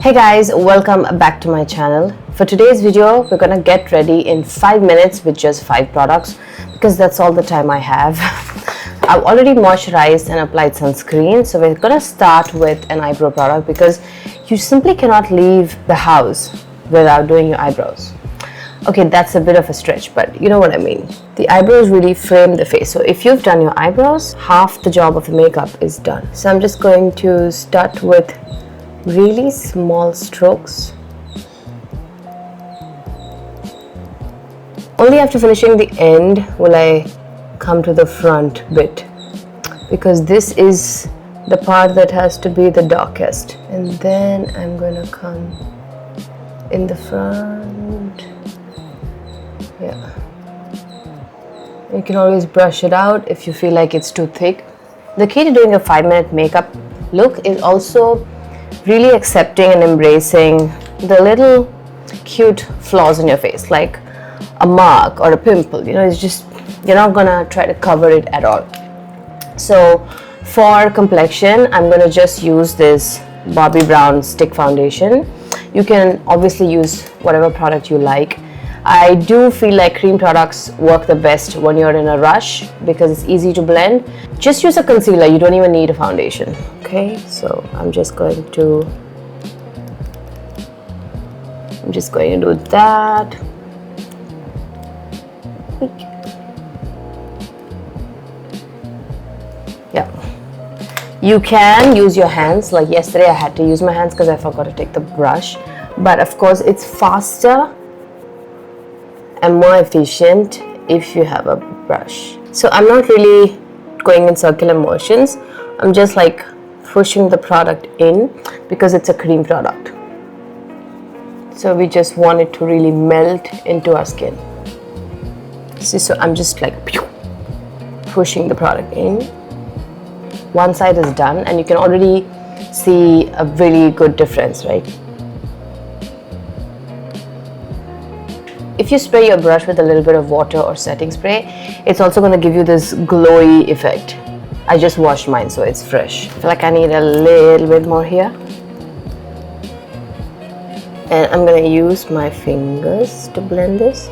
Hey guys, welcome back to my channel. For today's video, we're gonna get ready in 5 minutes with just 5 products because that's all the time I have. I've already moisturized and applied sunscreen, so we're gonna start with an eyebrow product because you simply cannot leave the house without doing your eyebrows. Okay, that's a bit of a stretch, but you know what I mean. The eyebrows really frame the face, so if you've done your eyebrows, half the job of the makeup is done. So I'm just going to start with really small strokes. Only after finishing the end will I come to the front bit, because this is the part that has to be the darkest. And then I'm going to come in the front. Yeah. You can always brush it out if you feel like it's too thick. The key to doing a 5-minute makeup look is also really accepting and embracing the little cute flaws in your face, like a mark or a pimple. You know, it's just, you're not gonna try to cover it at all. So for complexion, I'm gonna just use this Bobbi Brown stick foundation. You can obviously use whatever product you like. I do feel like cream products work the best when you're in a rush because it's easy to blend. Just use a concealer, you don't even need a foundation. Okay, so I'm just going to do that. Yeah, you can use your hands. Like yesterday I had to use my hands because I forgot to take the brush, but of course it's faster and more efficient if you have a brush. So I'm not really going in circular motions. I'm just like pushing the product in because it's a cream product. So we just want it to really melt into our skin. See, so I'm just like pushing the product in. One side is done and you can already see a really good difference, right? If you spray your brush with a little bit of water or setting spray, it's also going to give you this glowy effect. I just washed mine, so it's fresh. I feel like I need a little bit more here. And I'm going to use my fingers to blend this.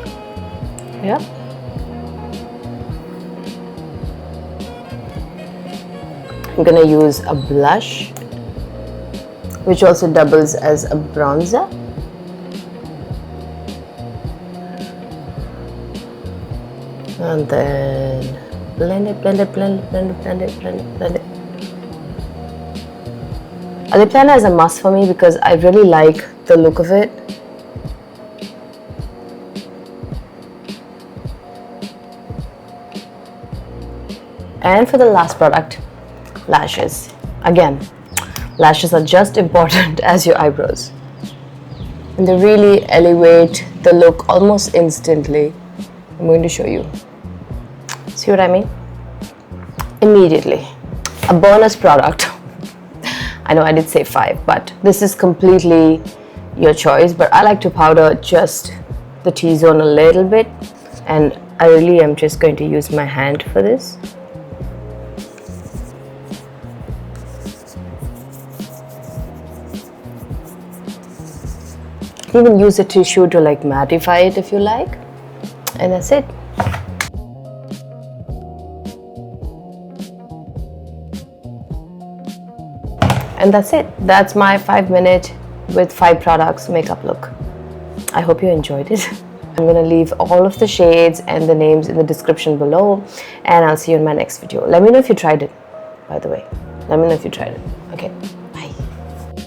Yeah. I'm going to use a blush, which also doubles as a bronzer. And then blend it. A lip liner is a must for me because I really like the look of it. And for the last product, lashes. Again, lashes are just important as your eyebrows. And they really elevate the look almost instantly. I'm going to show you. See what I mean? Immediately. A bonus product. I know I did say 5, but this is completely your choice. But I like to powder just the T-zone a little bit. And I really am just going to use my hand for this. You can even use a tissue to like mattify it if you like. And that's it. And that's it. That's my 5-minute with 5 products makeup look. I hope you enjoyed it. I'm gonna leave all of the shades and the names in the description below, and I'll see you in my next video. Let me know if you tried it, by the way. Let me know if you tried it. Okay.